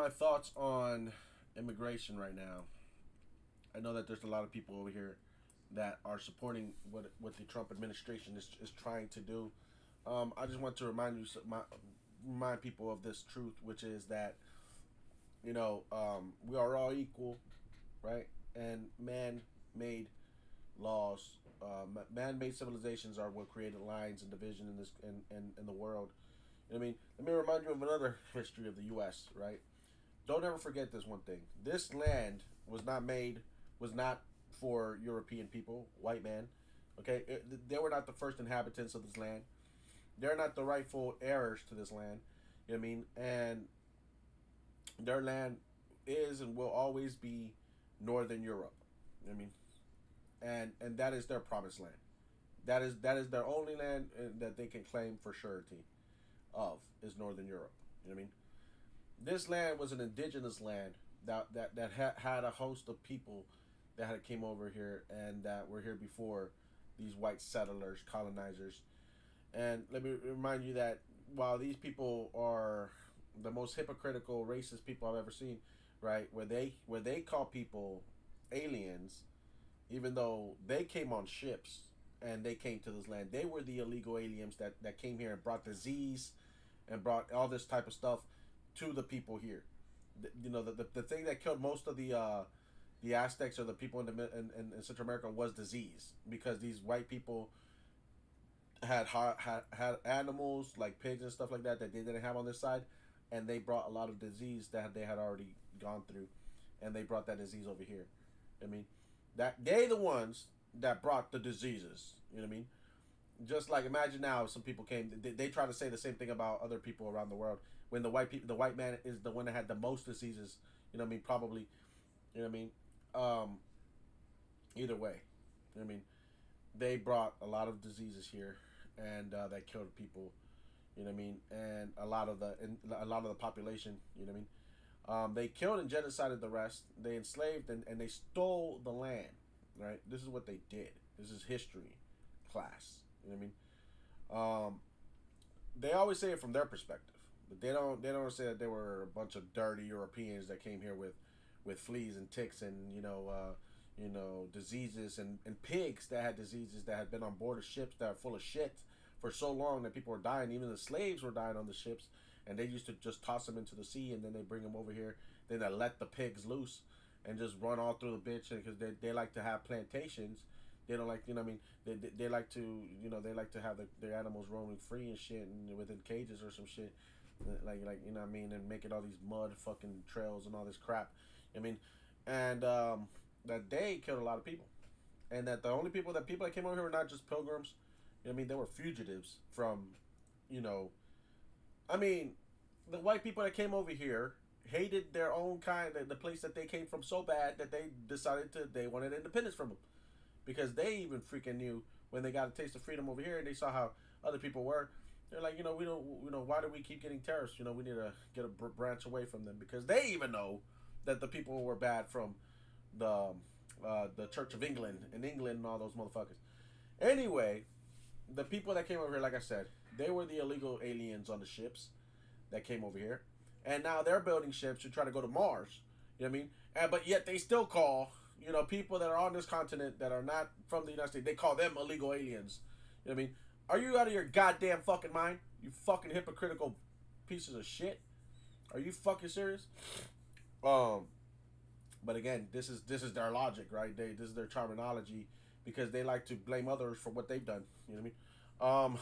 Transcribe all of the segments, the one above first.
my thoughts on immigration right now. I know that there's a lot of people over here that are supporting what the Trump administration is trying to do. I just want to remind people of this truth, which is that we are all equal, right? And man-made laws, man-made civilizations are what created lines and division in this in the world. You know what I mean, let me remind you of another history of the U.S. Right? Don't ever forget this one thing. This land was not for European people, white man. Okay, they were not the first inhabitants of this land. They're not the rightful heirs to this land. You know what I mean? And their land is and will always be Northern Europe. You know what I mean? And that is their promised land. That is their only land that they can claim for surety of is Northern Europe. You know what I mean? This land was an indigenous land that had a host of people that had came over here and that were here before these white settlers, colonizers. And let me remind you that while these people are the most hypocritical, racist people I've ever seen, right? Where they call people aliens, even though they came on ships and they came to this land, they were the illegal aliens that came here and brought disease and brought all this type of stuff to the people here. The thing that killed most of the Aztecs or the people in Central America was disease because these white people had animals like pigs and stuff like that they didn't have on this side, and they brought a lot of disease that they had already gone through, and they brought that disease over here. I mean, that they the ones that brought the diseases. You know what I mean? Just like imagine now, if some people came, they try to say the same thing about other people around the world. When the white man is the one that had the most diseases. You know what I mean? Probably. You know what I mean? Either way, you know what I mean, they brought a lot of diseases here, and that killed people. You know what I mean? And a lot of the population. You know what I mean? They killed and genocided the rest. They enslaved and they stole the land. Right? This is what they did. This is history class. You know what I mean? They always say it from their perspective, but they don't say that they were a bunch of dirty Europeans that came here with fleas and ticks and diseases and pigs that had diseases that had been on board of ships that are full of shit for so long that people were dying. Even the slaves were dying on the ships, and they used to just toss them into the sea and then they bring them over here. Then they let the pigs loose and just run all through the bitch because they like to have plantations. They don't like, you know what I mean? They like to, they like to have their animals roaming free and shit and within cages or some shit. Like you know what I mean? And making all these mud fucking trails and all this crap. I mean, and that they killed a lot of people. And that the only people that came over here were not just pilgrims. You know what I mean? They were fugitives from, you know, I mean, the white people that came over here hated their own kind, the place that they came from so bad that they wanted independence from them because they even freaking knew when they got a taste of freedom over here and they saw how other people were. They're like, we don't, why do we keep getting terrorists? We need to get a branch away from them because they even know that the people were bad from the Church of England in England and all those motherfuckers. Anyway, the people that came over here, like I said, they were the illegal aliens on the ships that came over here, and now they're building ships to try to go to Mars. You know what I mean? But yet they still call people that are on this continent that are not from the United States. They call them illegal aliens. You know what I mean? Are you out of your goddamn fucking mind? You fucking hypocritical pieces of shit. Are you fucking serious? But again, this is their logic, right? This is their terminology because they like to blame others for what they've done. You know what I mean?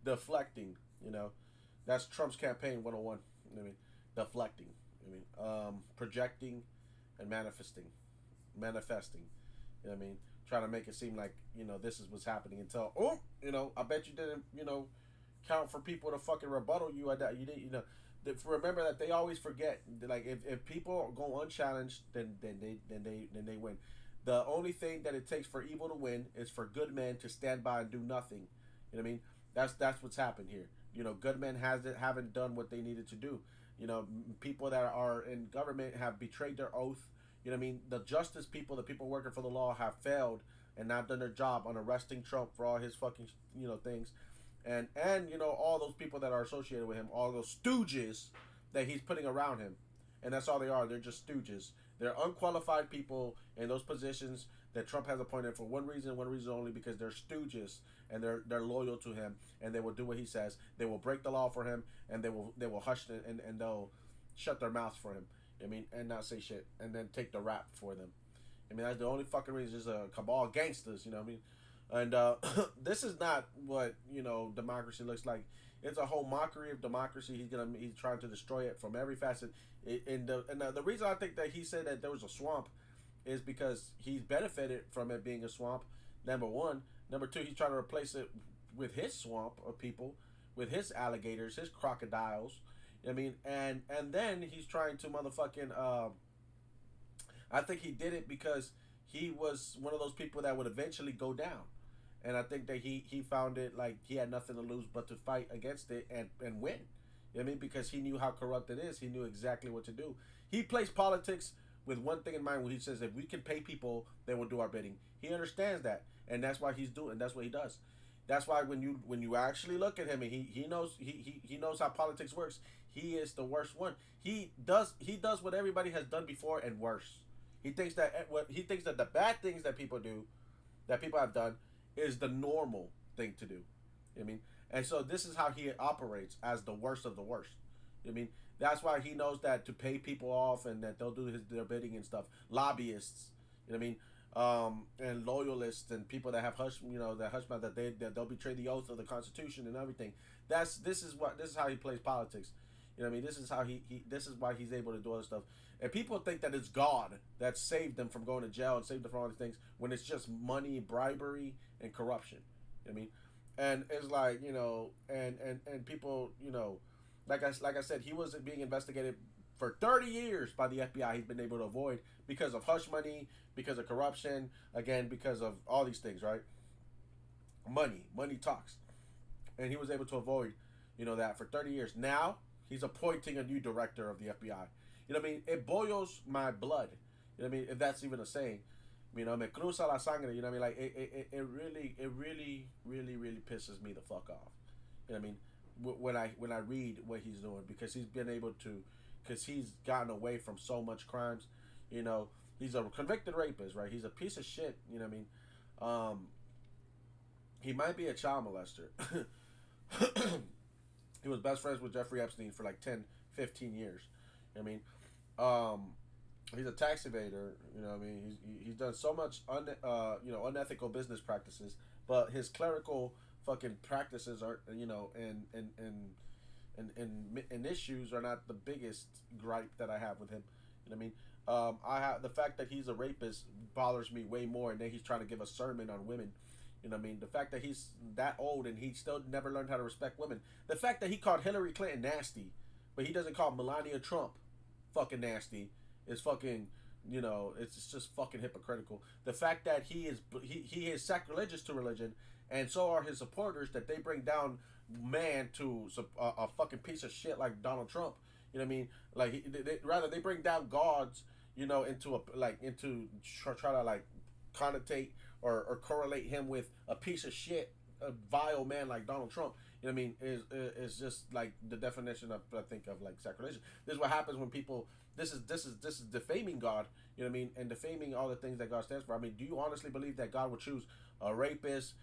Deflecting. That's Trump's campaign 101. You know what I mean? Deflecting. You know what I mean? Projecting and manifesting. You know what I mean? Trying to make it seem like this is what's happening until I bet you didn't count for people to fucking rebuttal you at that. You didn't. Remember that they always forget. Like if people go unchallenged, then they win. The only thing that it takes for evil to win is for good men to stand by and do nothing. You know what I mean? That's what's happened here. Good men haven't done what they needed to do. People that are in government have betrayed their oath. You know what I mean? The justice people, the people working for the law, have failed and not done their job on arresting Trump for all his fucking things, and all those people that are associated with him, all those stooges that he's putting around him, and that's all they are. They're just stooges. They're unqualified people in those positions that Trump has appointed for one reason only, because they're stooges and they're loyal to him, and they will do what he says. They will break the law for him, and they will hush it, and they'll shut their mouths for him. I mean, and not say shit, and then take the rap for them. I mean, that's the only fucking reason. Is a cabal of gangsters, you know what I mean? And this is not what, democracy looks like. It's a whole mockery of democracy. He's trying to destroy it from every facet. The reason I think that he said that there was a swamp is because he's benefited from it being a swamp. Number one. Number two, he's trying to replace it with his swamp of people, with his alligators, his crocodiles. I mean, and then he's trying to motherfucking. I think he did it because he was one of those people that would eventually go down. And I think that he found it like he had nothing to lose but to fight against it and win. You know what I mean? Because he knew how corrupt it is. He knew exactly what to do. He plays politics with one thing in mind when he says, if we can pay people, they will do our bidding. He understands that. And that's why he's doing, that's what he does. That's why when you actually look at him, and he knows how politics works, he is the worst one. He does what everybody has done before and worse. He thinks that the bad things that people do, that people have done, is the normal thing to do. You know what I mean? And so this is how he operates, as the worst of the worst. You know what I mean? That's why he knows that to pay people off and that they'll do their bidding and stuff. Lobbyists, you know what I mean? And loyalists and people that have that they'll betray the oath of the Constitution and everything. This is how he plays politics. You know what I mean? This is how this is why he's able to do all this stuff. And people think that it's God that saved them from going to jail and saved them from all these things, when it's just money, bribery, and corruption. You know what I mean? And it's like, and people, like I said, he was being investigated for 30 years by the FBI. He's been able to avoid because of hush money, because of corruption, again, because of all these things, right? Money talks. And he was able to avoid, that for 30 years. Now, he's appointing a new director of the FBI. You know what I mean? It boils my blood. You know what I mean? If that's even a saying. Me cruza la sangre. You know what I mean? Like, it really, really, really pisses me the fuck off. You know what I mean? When I read what he's doing, because he's been able to, because he's gotten away from so much crimes. He's a convicted rapist, right? He's a piece of shit. You know what I mean? He might be a child molester. He was best friends with Jeffrey Epstein for like 10, 15 years. You know what I mean? He's a tax evader. You know what I mean? He's done so much unethical business practices, but his clerical fucking practices are, and issues are not the biggest gripe that I have with him. You know what I mean? I have the fact that he's a rapist bothers me way more, and then he's trying to give a sermon on women. You know what I mean? The fact that he's that old and he still never learned how to respect women. The fact that he called Hillary Clinton nasty, but he doesn't call Melania Trump fucking nasty, is fucking, it's just fucking hypocritical. The fact that he is sacrilegious to religion, and so are his supporters, that they bring down man to a fucking piece of shit like Donald Trump. You know what I mean? Like, they bring down gods, into try to like connotate or correlate him with a piece of shit, a vile man like Donald Trump. You know what I mean? Is just like the definition of, I think, of like sacrilegious. This is what happens when people. This is defaming God. You know what I mean? And defaming all the things that God stands for. I mean, do you honestly believe that God would choose a rapist,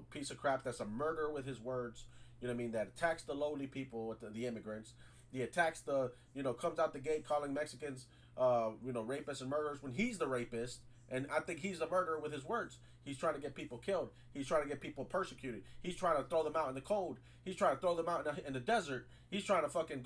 piece of crap that's a murderer with his words? You know what I mean? That attacks the lowly people, with the immigrants. He attacks comes out the gate calling Mexicans, rapists and murderers, when he's the rapist. And I think he's the murderer with his words. He's trying to get people killed. He's trying to get people persecuted. He's trying to throw them out in the cold. He's trying to throw them out in the desert. He's trying to fucking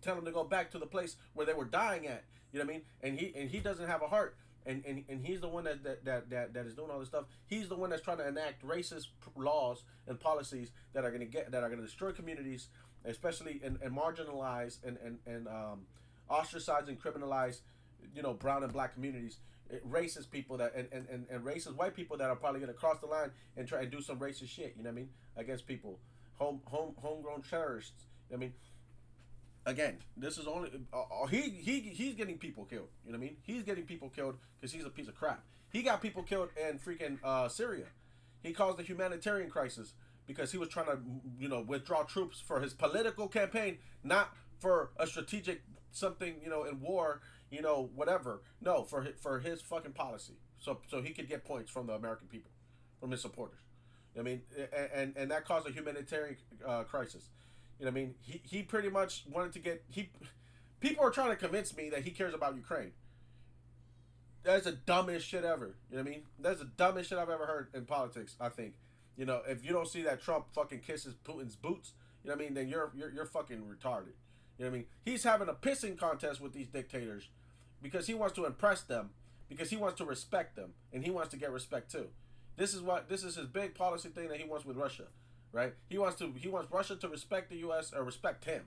tell them to go back to the place where they were dying at. You know what I mean? And he doesn't have a heart. And he's the one that is doing all this stuff. He's the one that's trying to enact racist laws and policies that are going to destroy communities, especially and marginalize and ostracize and criminalize, brown and black communities. Racist people that and racist white people that are probably gonna cross the line and try and do some racist shit, you know what I mean, against people, homegrown terrorists. I mean, again, this is only he's getting people killed. You know what I mean? He's getting people killed because he's a piece of crap. He got people killed in freaking Syria. He caused a humanitarian crisis because he was trying to withdraw troops for his political campaign, not for a strategic something, in war, whatever. No, for his fucking policy. So he could get points from the American people, from his supporters. I mean, and that caused a humanitarian crisis. I mean, he pretty much wanted to get people are trying to convince me that he cares about Ukraine. That's the dumbest shit ever. You know what I mean? That's the dumbest shit I've ever heard in politics. I think. If you don't see that Trump fucking kisses Putin's boots, you know what I mean? Then you're fucking retarded. You know what I mean? He's having a pissing contest with these dictators because he wants to impress them, because he wants to respect them, and he wants to get respect too. This is his big policy thing that he wants with Russia, right? He wants Russia to respect the U.S. or respect him.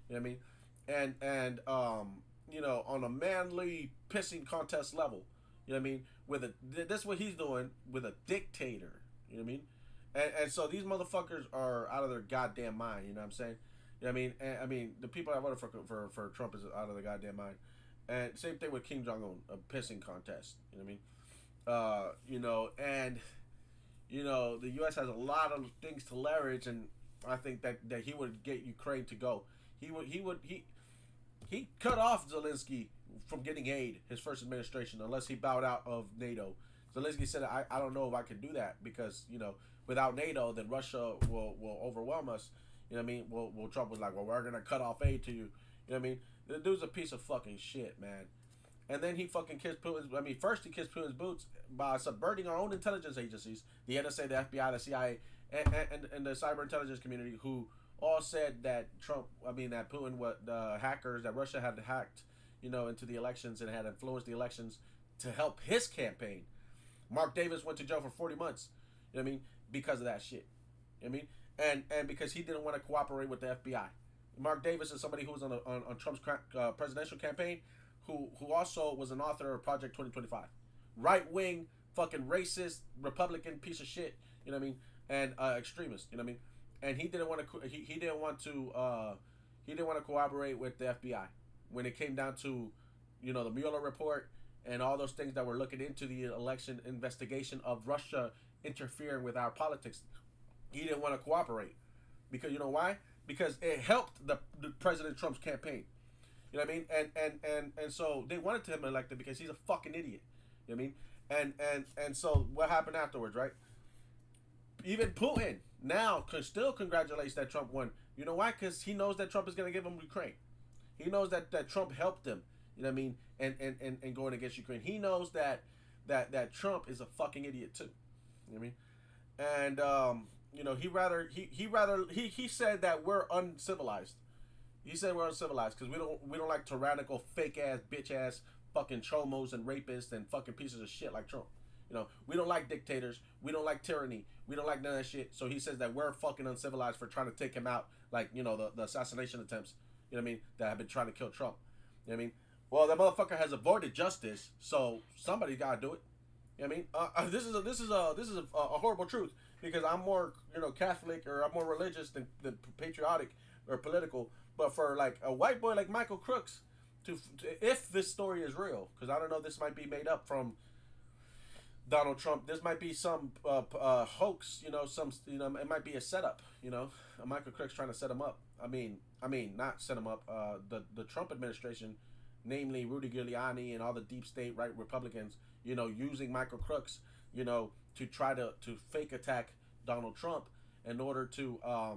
You know what I mean? And on a manly pissing contest level, you know what I mean? That's what he's doing with a dictator. You know what I mean? And so these motherfuckers are out of their goddamn mind. You know what I'm saying? You know what I mean? And I mean, the people that voted for Trump is out of their goddamn mind. And same thing with Kim Jong Un, a pissing contest. You know what I mean? And the U.S. has a lot of things to leverage, and I think that he would get Ukraine to go. He cut off Zelensky from getting aid, his first administration, unless he bowed out of NATO. Zelensky said, I don't know if I can do that because, without NATO, then Russia will overwhelm us. You know what I mean? Well, Trump was like, well, we're going to cut off aid to you. You know what I mean? The dude's a piece of fucking shit, man. And then he fucking kissed Putin's, first he kissed Putin's boots by subverting our own intelligence agencies, the NSA, the FBI, the CIA, and the cyber intelligence community, who all said that that Putin, hackers, that Russia had hacked, into the elections and had influenced the elections to help his campaign. Mark Davis went to jail for 40 months, you know what I mean, because of that shit. You know what I mean? And because he didn't want to cooperate with the FBI. Mark Davis is somebody who was on Trump's presidential campaign, who also was an author of Project 2025. Right-wing, fucking racist, Republican piece of shit, you know what I mean? And extremist, you know what I mean? And he didn't want to he didn't want to cooperate with the FBI when it came down to, the Mueller report and all those things that were looking into the election investigation of Russia interfering with our politics. He didn't want to cooperate because you know why? Because it helped the President Trump's campaign. You know what I mean? And so they wanted him elected because he's a fucking idiot. You know what I mean? And so what happened afterwards, right? Even Putin now still congratulates that Trump won. You know why? Because he knows that Trump is going to give him Ukraine. He knows that Trump helped him. You know what I mean? And going against Ukraine. He knows that Trump is a fucking idiot too. You know what I mean? And he said that we're uncivilized. He said we're uncivilized because we don't like tyrannical, fake ass, bitch ass, fucking chomos and rapists and fucking pieces of shit like Trump. We don't like dictators. We don't like tyranny. We don't like none of that shit. So he says that we're fucking uncivilized for trying to take him out, like the assassination attempts. You know what I mean? That have been trying to kill Trump. You know what I mean? Well, that motherfucker has avoided justice, so somebody gotta do it. You know what I mean? This is a horrible truth because I'm more Catholic or I'm more religious than patriotic or political. But for like a white boy like Michael Crooks, if this story is real, because I don't know, this might be made up from Donald Trump. This might be some hoax. It might be a setup. Michael Crooks trying to set him up. I mean, not set him up. The Trump administration, namely Rudy Giuliani and all the deep state right Republicans, using Michael Crooks, to try to fake attack Donald Trump in order to, you know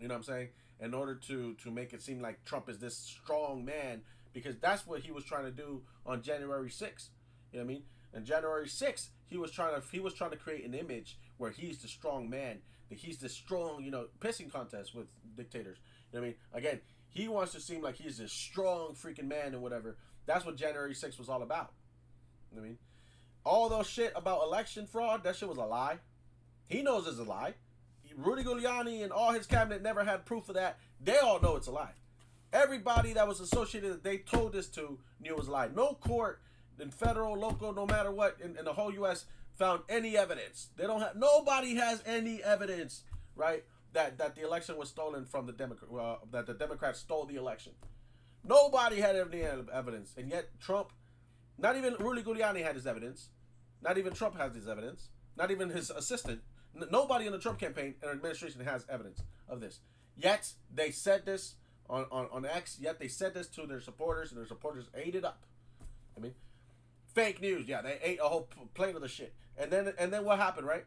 what I'm saying? In order to make it seem like Trump is this strong man, because that's what he was trying to do on January 6th. You know what I mean? On January 6th, he was trying to create an image where he's the strong man, that he's the strong, pissing contest with dictators. You know what I mean? Again, he wants to seem like he's this strong freaking man and whatever. That's what January 6th was all about. You know what I mean? All those shit about election fraud, that shit was a lie. He knows it's a lie. Rudy Giuliani and all his cabinet never had proof of that. They all know it's a lie. Everybody that was associated that they told this to knew it was a lie. No court in federal, local, no matter what, in the whole U.S. found any evidence. Nobody has any evidence, right, that the election was stolen from the Democrat, that the Democrats stole the election. Nobody had any evidence. And yet Trump, not even Rudy Giuliani had his evidence. Not even Trump has his evidence. Not even his assistant. Nobody in the Trump campaign and administration has evidence of this. Yet they said this on X. Yet they said this to their supporters, and their supporters ate it up. I mean, fake news. Yeah, they ate a whole plate of the shit. And then what happened, right?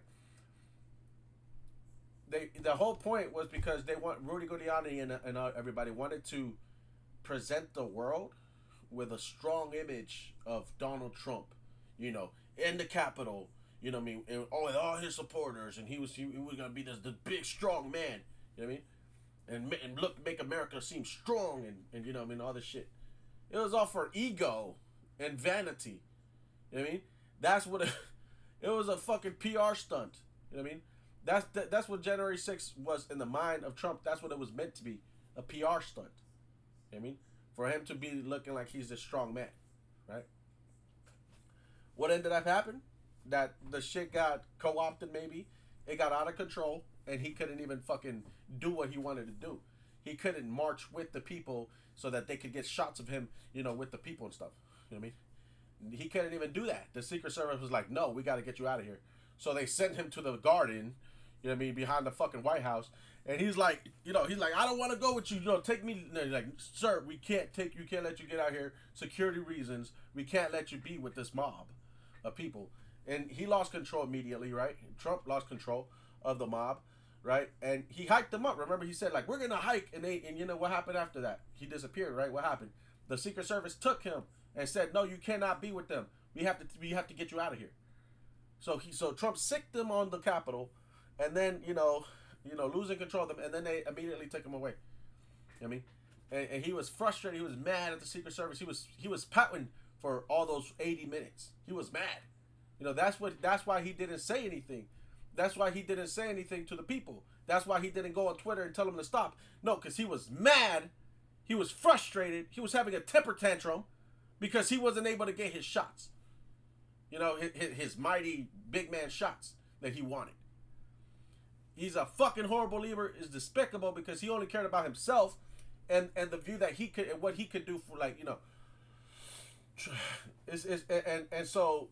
The whole point was because they want Rudy Giuliani and everybody wanted to present the world with a strong image of Donald Trump, in the Capitol, what I mean, and all his supporters, and he was gonna be the big strong man, you know what I mean, and look, make America seem strong, and what I mean, all this shit. It was all for ego and vanity, you know what I mean. That's what it was, a fucking PR stunt, you know what I mean. That's what January 6th was in the mind of Trump. That's what it was meant to be, a PR stunt. You know what I mean, for him to be looking like he's this strong man, right? What ended up happening? That the shit got co-opted. Maybe it got out of control, and he couldn't even fucking do what he wanted to do. He couldn't march with the people so that they could get shots of him, with the people and stuff. You know what I mean? He couldn't even do that. The Secret Service was like, "No, we got to get you out of here." So they sent him to the garden, you know what I mean, behind the fucking White House. And he's like, I don't want to go with you. Take me. No, he's like, "Sir, we can't take you. Can't let you get out here. Security reasons. We can't let you be with this mob of people." And he lost control immediately, right? Trump lost control of the mob, right? And he hiked them up. Remember, he said, like, "We're gonna hike," and what happened after that? He disappeared, right? What happened? The Secret Service took him and said, "No, you cannot be with them. We have to get you out of here." So Trump sicked them on the Capitol, and then losing control of them, and then they immediately took him away. You know what I mean, and he was frustrated. He was mad at the Secret Service. He was pouting for all those 80 minutes. He was mad. That's why he didn't say anything. That's why he didn't say anything to the people. That's why he didn't go on Twitter and tell them to stop. No, because he was mad. He was frustrated. He was having a temper tantrum because he wasn't able to get his shots. His mighty big man shots that he wanted. He's a fucking horrible leader. Is despicable because he only cared about himself and the view that he could and what he could do for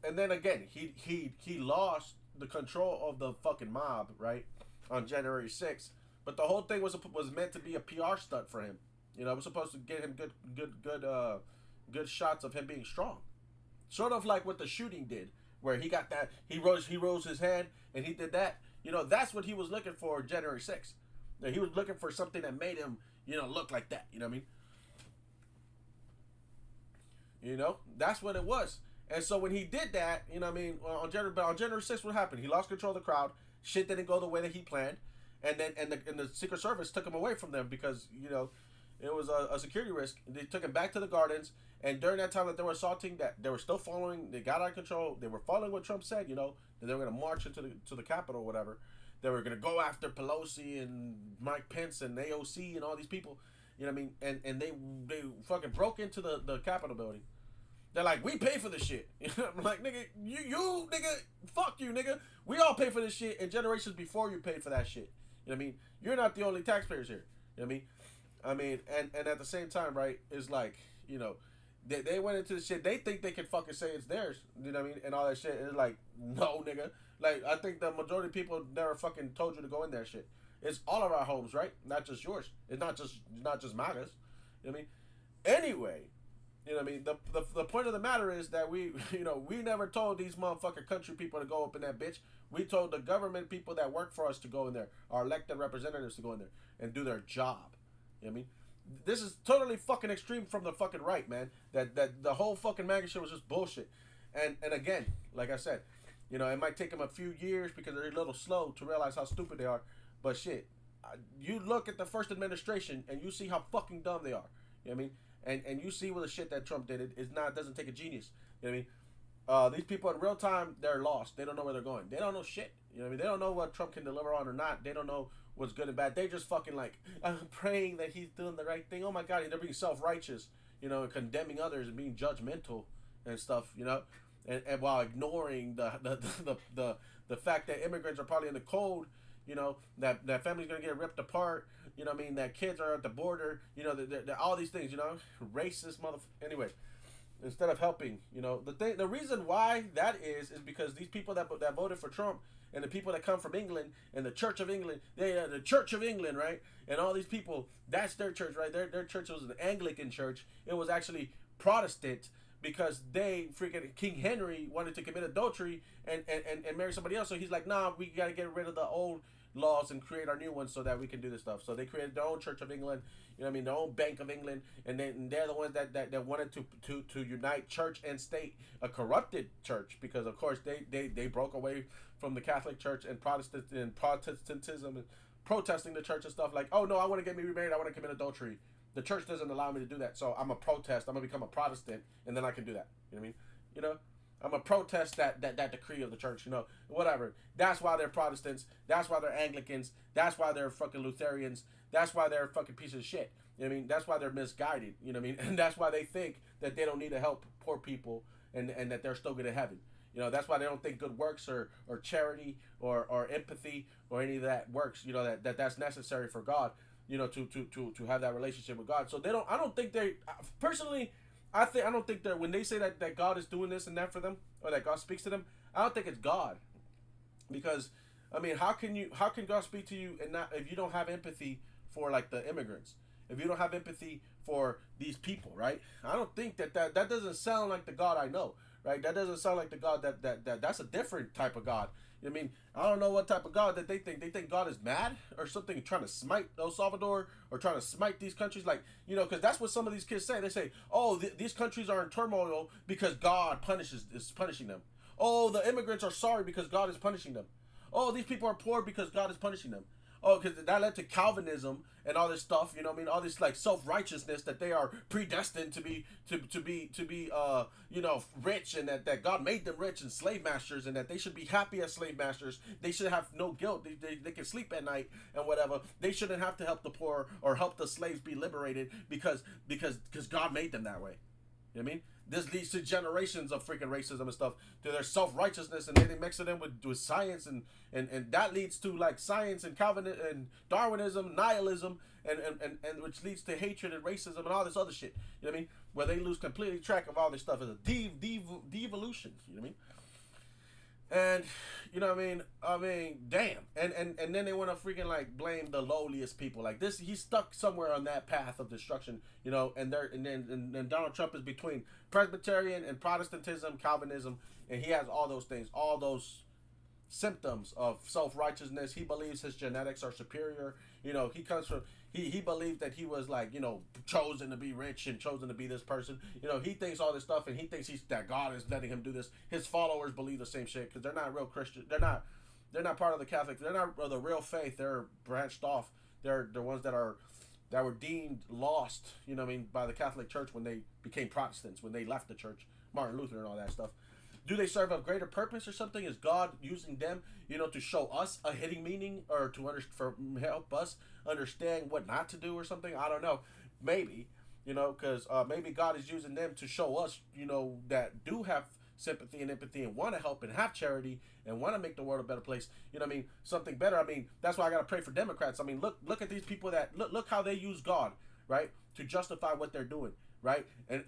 and then again he lost the control of the fucking mob, right, on January 6th. But the whole thing was meant to be a PR stunt for him. It was supposed to get him good shots of him being strong. Sort of like what the shooting did, where he got that he rose his hand and he did that. That's what he was looking for January 6th. He was looking for something that made him, look like that. You know what I mean? That's what it was. And so when he did that, on January 6th, what happened? He lost control of the crowd. Shit didn't go the way that he planned, and the Secret Service took him away from them because it was a security risk. They took him back to the gardens, and during that time that they were assaulting, that they were still following. They got out of control. They were following what Trump said. That they were going to march into the Capitol or whatever. They were going to go after Pelosi and Mike Pence and AOC and all these people. You know what I mean? And they fucking broke into the Capitol building. They're like, "We pay for this shit." I'm like, "Nigga, you nigga, fuck you, nigga. We all pay for this shit, and generations before you paid for that shit." You know what I mean? You're not the only taxpayers here. You know what I mean? And at the same time, right, it's like, they went into the shit. They think they can fucking say it's theirs. You know what I mean? And all that shit. And it's like, no, nigga. Like, I think the majority of people never fucking told you to go in there shit. It's all of our homes, right? Not just yours. It's not just MAGA's. You know what I mean? Anyway, you know what I mean? The point of the matter is that we never told these motherfucking country people to go up in that bitch. We told the government people that work for us to go in there, our elected representatives to go in there and do their job. You know what I mean? This is totally fucking extreme from the fucking right, man. That the whole fucking MAGA shit was just bullshit. And again, like I said, it might take them a few years because they're a little slow to realize how stupid they are. But shit, you look at the first administration and you see how fucking dumb they are. You know what I mean? And you see what the shit that Trump did. It doesn't take a genius. You know what I mean? These people in real time, they're lost. They don't know where they're going. They don't know shit. You know what I mean? They don't know what Trump can deliver on or not. They don't know what's good and bad. They just fucking like, "I'm praying that he's doing the right thing." Oh my God, they're being self-righteous, and condemning others and being judgmental and stuff, and while ignoring the fact that immigrants are probably in the cold, that family's gonna get ripped apart, you know what I mean, that kids are at the border, all these things, racist motherfucker. Anyway, instead of helping. The reason why that is because these people that voted for Trump and the people that come from England and the Church of England, the Church of England, right? And all these people, that's their church, right? Their church was an Anglican church. It was actually Protestant because they freaking King Henry wanted to commit adultery and marry somebody else. So he's like, nah, we got to get rid of the old laws and create our new ones so that we can do this stuff. So they created their own Church of England, their own Bank of England, and then they're the ones that wanted to unite church and state, a corrupted church, because of course they broke away from the Catholic Church and Protestantism and protesting the church and stuff like, oh no, I want to get me remarried, I want to commit adultery. The church doesn't allow me to do that, so I'm a protest. I'm gonna become a Protestant, and then I can do that. You know what I mean? I'm gonna protest that decree of the church. Whatever. That's why they're Protestants. That's why they're Anglicans. That's why they're fucking Lutherans. That's why they're fucking pieces of shit. You know what I mean? That's why they're misguided. You know what I mean? And that's why they think that they don't need to help poor people and that they're still good at heaven. That's why they don't think good works or charity or empathy or any of that works. That's necessary for God. To have that relationship with God. So they don't. I don't think they. Personally, I don't think that when they say that God is doing this and that for them, or that God speaks to them, I don't think it's God. Because I mean, how can God speak to you and not, if you don't have empathy for like the immigrants, if you don't have empathy for these people, right? I don't think that doesn't sound like the God I know, right? That doesn't sound like the God that's a different type of God. I mean, I don't know what type of God that they think. They think God is mad or something, trying to smite El Salvador or trying to smite these countries. Like, because that's what some of these kids say. They say, oh, these countries are in turmoil because God is punishing them. Oh, the immigrants are sorry because God is punishing them. Oh, these people are poor because God is punishing them. Oh, because that led to Calvinism and all this stuff. All this like self-righteousness that they are predestined to be rich, and that God made them rich and slave masters, and that they should be happy as slave masters. They should have no guilt. They can sleep at night and whatever. They shouldn't have to help the poor or help the slaves be liberated because God made them that way. You know what I mean? This leads to generations of freaking racism and stuff, to their self-righteousness, and then they mix it in with science, and that leads to like science and Calvin and Darwinism, nihilism, and which leads to hatred and racism and all this other shit. You know what I mean? Where they lose completely track of all this stuff. It's a devolution. You know what I mean? And I mean, damn. And then they want to freaking like blame the lowliest people. Like this, he's stuck somewhere on that path of destruction. And then Donald Trump is between Presbyterian and Protestantism, Calvinism, and he has all those things, all those symptoms of self-righteousness. He believes his genetics are superior. He comes from, he believed that he was like, chosen to be rich and chosen to be this person. He thinks all this stuff, and he thinks that God is letting him do this. His followers believe the same shit because they're not real Christian. They're not part of the Catholic. They're not the real faith. They're branched off. They're the ones that were deemed lost, by the Catholic Church when they became Protestants, when they left the church, Martin Luther and all that stuff. Do they serve a greater purpose or something? Is God using them, to show us a hidden meaning, or to help us understand what not to do or something? I don't know. Maybe, because maybe God is using them to show us, that do have sympathy and empathy and want to help and have charity and want to make the world a better place. Something better. I mean, that's why I got to pray for Democrats. I mean, look at these people that look how they use God, right, to justify what they're doing, right? And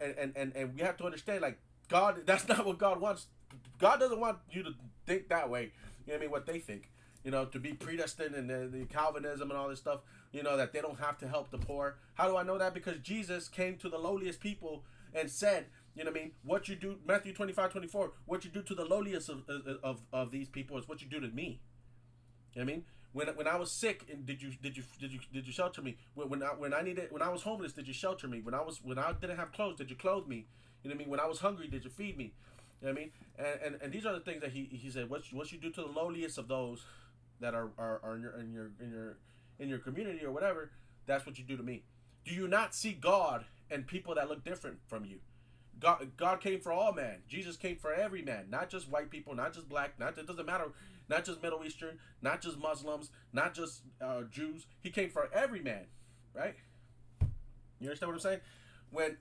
we have to understand, like, God, that's not what God wants. God doesn't want you to think that way. What they think. To be predestined, and the Calvinism and all this stuff, that they don't have to help the poor. How do I know that? Because Jesus came to the lowliest people and said, what you do, Matthew 25:24, what you do to the lowliest of these people is what you do to me. You know what I mean? When I was sick, and did you shelter me? When I was homeless, did you shelter me? When I didn't have clothes, did you clothe me? You know what I mean? When I was hungry, did you feed me? You know what I mean? And these are the things that he said. What you do to the lowliest of those that are in your community or whatever, that's what you do to me. Do you not see God and people that look different from you? God came for all man. Jesus came for every man, not just white people, not just black, it doesn't matter, not just Middle Eastern, not just Muslims, not just Jews. He came for every man, right? You understand what I'm saying? When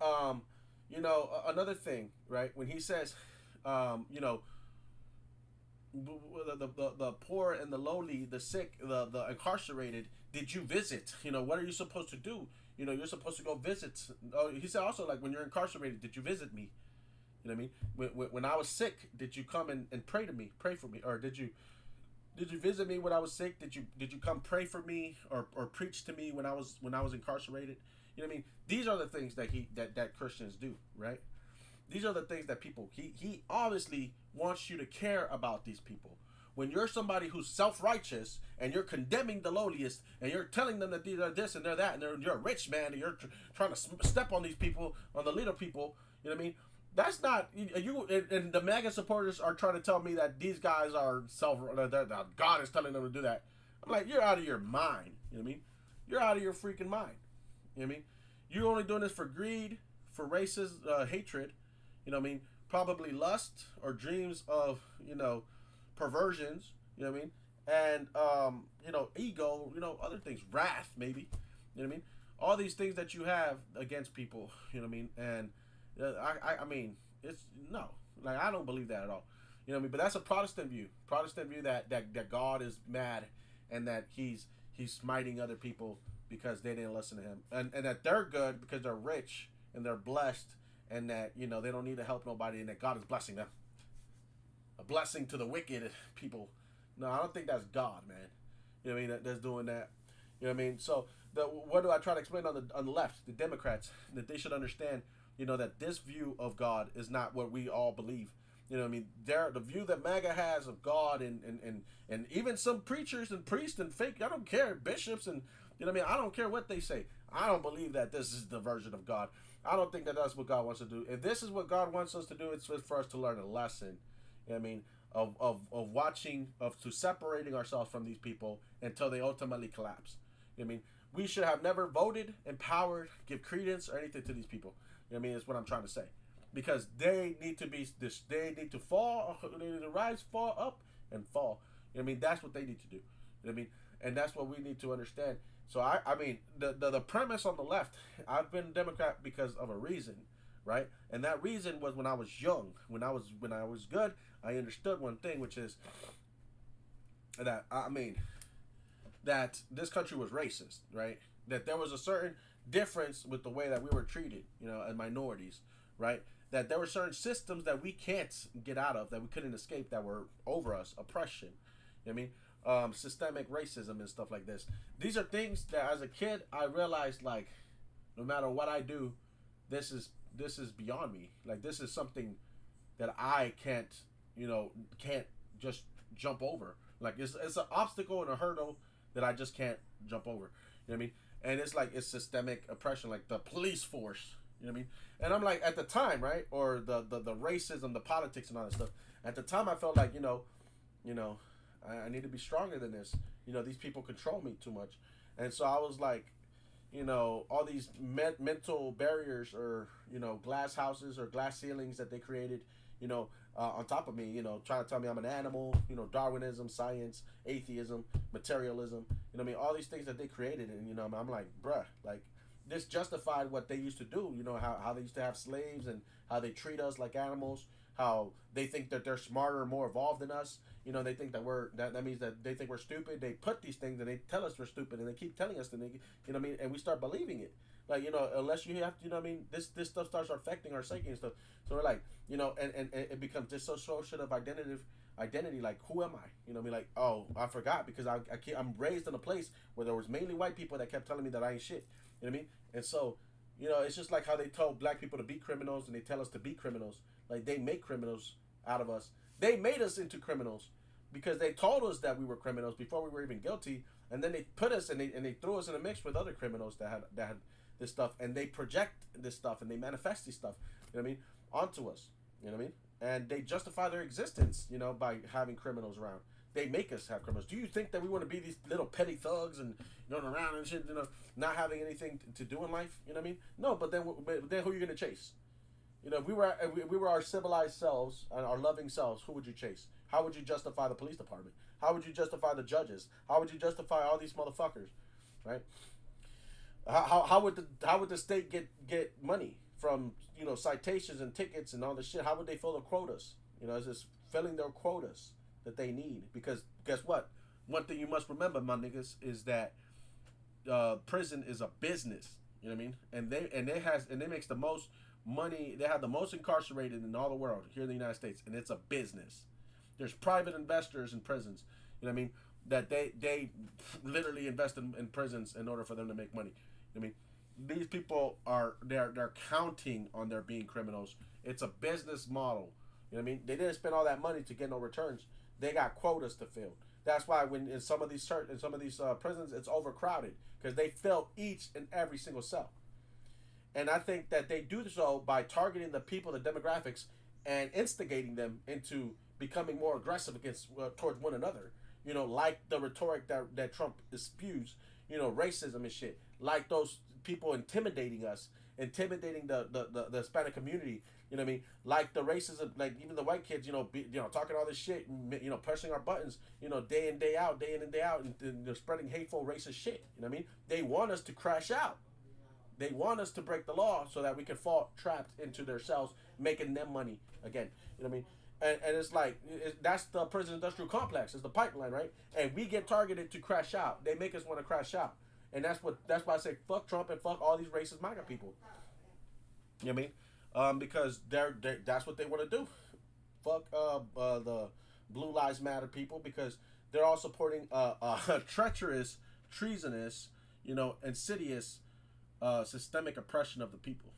another thing, right? When he says, the poor and the lowly, the sick, the incarcerated, did you visit? What are you supposed to do? You're supposed to go visit. He said also, like, when you're incarcerated, did you visit me? You know what I mean? When I was sick, did you come and pray to me, pray for me, or did you visit me when I was sick? Did you come pray for me or preach to me when I was incarcerated? You know what I mean? These are the things that Christians do, right? These are the things that people he obviously wants you to care about these people. When you're somebody who's self-righteous and you're condemning the lowliest and you're telling them that these are this and they're that and you're a rich man and you're trying to step on these people, on the little people, you know what I mean? That's not you. And the MAGA supporters are trying to tell me that these guys are that God is telling them to do that. I'm like, you're out of your mind. You know what I mean? You're out of your freaking mind. You know what I mean? You're only doing this for greed, for racist hatred. You know what I mean? Probably lust or dreams of perversions. You know what I mean? And ego. Other things, wrath maybe. You know what I mean? All these things that you have against people. You know what I mean? And I mean, it's no, like I don't believe that at all. You know what I mean? But that's a Protestant view. Protestant view that God is mad and that he's smiting other people because they didn't listen to him, and that they're good because they're rich and they're blessed, and that they don't need to help nobody, and that God is blessing them. A blessing to the wicked people. No, I don't think that's God, man. You know what I mean? That's doing that. You know what I mean? So what do I try to explain on the left, the Democrats, that they should understand, that this view of God is not what we all believe. You know what I mean? The view that MAGA has of God and even some preachers and priests and fake, I don't care, bishops and, what I mean? I don't care what they say. I don't believe that this is the version of God. I don't think that that's what God wants to do. If this is what God wants us to do, it's for us to learn a lesson. You know what I mean? Of watching, to separating ourselves from these people until they ultimately collapse. You know what I mean? We should have never voted, empowered, give credence or anything to these people. You know what I mean? That's what I'm trying to say. Because they need to be this. They need to fall. They need to rise, fall up, and fall. You know what I mean? That's what they need to do. You know what I mean? And that's what we need to understand. So I mean, the premise on the left. I've been a Democrat because of a reason, right? And that reason was when I was young. When I was good, I understood one thing, which is that that this country was racist, right? That there was a certain difference with the way that we were treated, as minorities, right? That there were certain systems that we can't get out of, that we couldn't escape, that were over us, oppression. You know what I mean? Systemic racism and stuff like this. These are things that as a kid I realized, like, no matter what I do, this is beyond me. Like, this is something that I can't just jump over. Like, it's an obstacle and a hurdle that I just can't jump over. You know what I mean? And it's like, it's systemic oppression, like the police force. You know what I mean? And I'm like, at the time, right? Or the racism, the politics and all that stuff. At the time I felt like, I need to be stronger than this. These people control me too much. And so I was like, all these mental barriers or, glass houses or glass ceilings that they created, on top of me, trying to tell me I'm an animal, Darwinism, science, atheism, materialism, what I mean? All these things that they created. And, I'm like, bruh, like, this justified what they used to do, how they used to have slaves and how they treat us like animals, how they think that they're smarter and more evolved than us. They think that that means that they think we're stupid. They put these things and they tell us we're stupid and they keep telling us that and we start believing it. Like, unless you have to, this stuff starts affecting our psyche and stuff. So we're like, and it becomes dissociation of identity. Like, who am I? Like, oh, I forgot because I'm raised in a place where there was mainly white people that kept telling me that I ain't shit. You know what I mean? And so, it's just like how they told black people to be criminals and they tell us to be criminals. Like, they make criminals out of us. They made us into criminals because they told us that we were criminals before we were even guilty, and then they put us and they threw us in a mix with other criminals that had this stuff, and they project this stuff and they manifest this stuff, you know what I mean, onto us, you know what I mean, and they justify their existence, by having criminals around. They make us have criminals. Do you think that we want to be these little petty thugs and running around and shit, not having anything to do in life? You know what I mean? No, but then who are you gonna chase? If we were our civilized selves and our loving selves, who would you chase? How would you justify the police department? How would you justify the judges? How would you justify all these motherfuckers, right? How would the state get money from citations and tickets and all this shit? How would they fill the quotas? It's just filling their quotas that they need. Because guess what? One thing you must remember, my niggas, is that prison is a business. You know what I mean? And it makes the most money. They have the most incarcerated in all the world here in the United States, and it's a business. There's private investors in prisons. You know what I mean? That they literally invest in prisons in order for them to make money. You know what I mean? These people are they're counting on their being criminals. It's a business model. You know what I mean? They didn't spend all that money to get no returns. They got quotas to fill. That's why when in some of these prisons, it's overcrowded because they fill each and every single cell. And I think that they do so by targeting the people, the demographics, and instigating them into becoming more aggressive against towards one another. You know, like the rhetoric that Trump spews. You know, racism and shit. Like those people intimidating us, intimidating the Hispanic community. You know what I mean? Like the racism, like even the white kids. Talking all this shit. Pressing our buttons. Day in day out, day in and day out, and they're spreading hateful racist shit. You know what I mean? They want us to crash out. They want us to break the law so that we can fall trapped into their cells, making them money again. You know what I mean? And it's like that's the prison industrial complex. It's the pipeline, right? And we get targeted to crash out. They make us want to crash out, and that's why I say fuck Trump and fuck all these racist MAGA people. You know what I mean? Because that's what they want to do. Fuck the Blue Lives Matter people because they're all supporting treacherous, treasonous, insidious, systemic oppression of the people.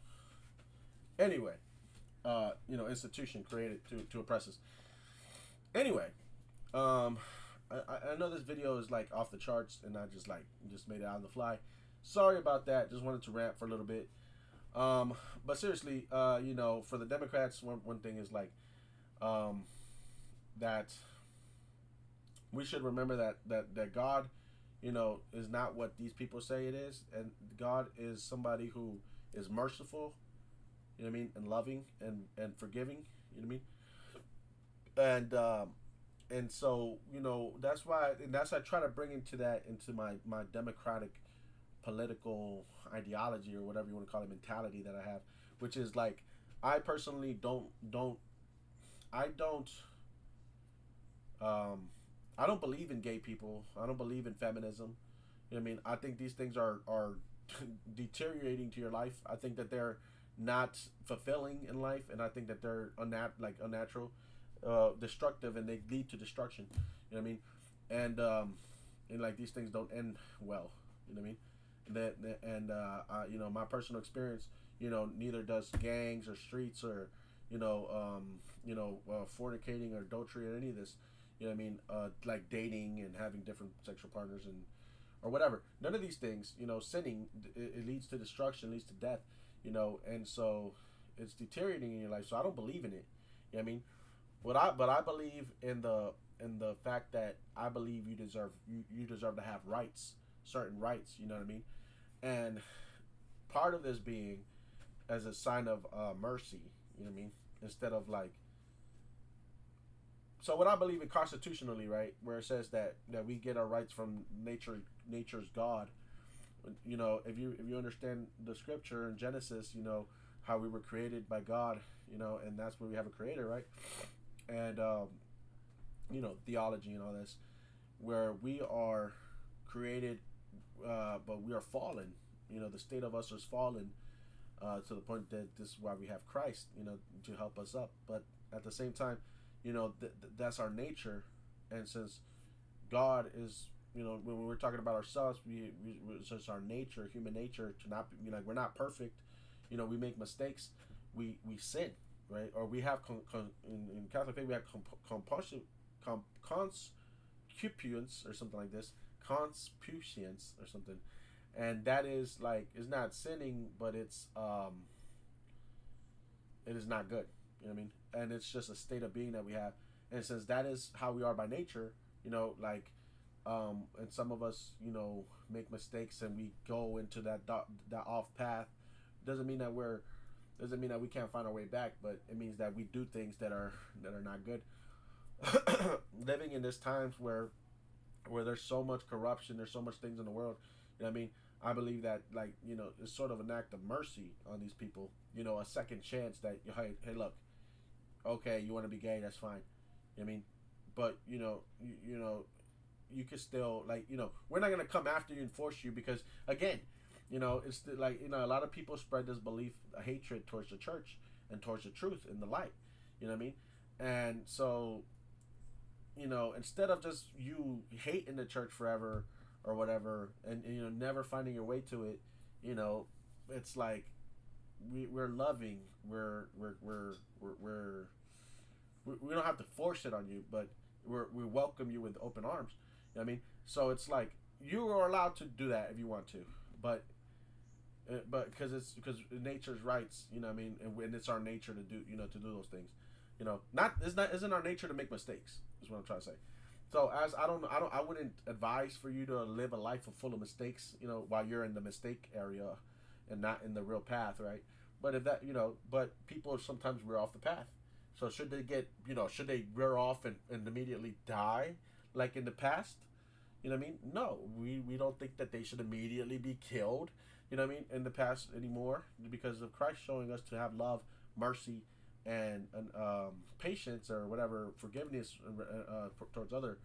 Anyway, institution created to oppress us. Anyway, I know this video is like off the charts, and I just made it out on the fly. Sorry about that. Just wanted to rant for a little bit. But seriously, for the Democrats, one thing is like that we should remember that God, is not what these people say it is, and God is somebody who is merciful, and loving and forgiving, you know what I mean? And so, that's why I try to bring into my democratic political ideology, or whatever you want to call it, mentality that I have, which is like I personally don't believe in gay people. I don't believe in feminism. You know what I mean? I think these things are deteriorating to your life. I think that they're not fulfilling in life, and I think that they're unnatural, destructive, and they lead to destruction. You know what I mean? And like these things don't end well. You know what I mean? My personal experience, neither does gangs or streets or fornicating or adultery or any of this. You know what I mean? Like dating and having different sexual partners or whatever. None of these things, sinning, it leads to destruction, leads to death, and so it's deteriorating in your life. So I don't believe in it. You know what I mean? But I believe in the fact that I believe you deserve to have rights, certain rights. You know what I mean? And part of this being as a sign of mercy. You know what I mean? Instead of like. So what I believe in constitutionally, right, where it says that we get our rights from nature's God. If you understand the scripture in Genesis, how we were created by God, and that's where we have a creator, right? And theology and all this, where we are created, but we are fallen. The state of us is fallen to the point that this is why we have Christ, to help us up. But at the same time, that's our nature, and since God is, when we're talking about ourselves, it's just our nature, human nature, to not be like we're not perfect. We make mistakes, we sin, right? Or we have in Catholic faith we have concupiscence or something like this, concupiscence or something, and that is like it's not sinning, but it is not good. You know what I mean? And it's just a state of being that we have. And since that is how we are by nature, and some of us, make mistakes and we go into that off path, doesn't mean that we can't find our way back, but it means that we do things that are not good. Living in this times where there's so much corruption, there's so much things in the world, you know what I mean? I believe that it's sort of an act of mercy on these people, a second chance that hey look, okay, you want to be gay, that's fine. You know what I mean? But you could still we're not gonna come after you and force you because again, It's like a lot of people spread this belief, a hatred towards the church and towards the truth and the light. You know what I mean? And so, instead of just you hating the church forever or whatever, and never finding your way to it, you know, it's like we're loving, we're we don't have to force it on you, but we welcome you with open arms. You know what I mean? So it's like you are allowed to do that if you want to, but because because nature's rights, you know what I mean, and it's our nature to do to do those things. Not isn't our nature to make mistakes. Is what I'm trying to say. So as I wouldn't advise for you to live a life full of mistakes. While you're in the mistake area, and not in the real path, right? But if that but people sometimes veer off the path. So should they veer off and immediately die like in the past? You know what I mean? No, we don't think that they should immediately be killed. You know what I mean? In the past anymore, because of Christ showing us to have love, mercy, and patience or whatever, forgiveness towards other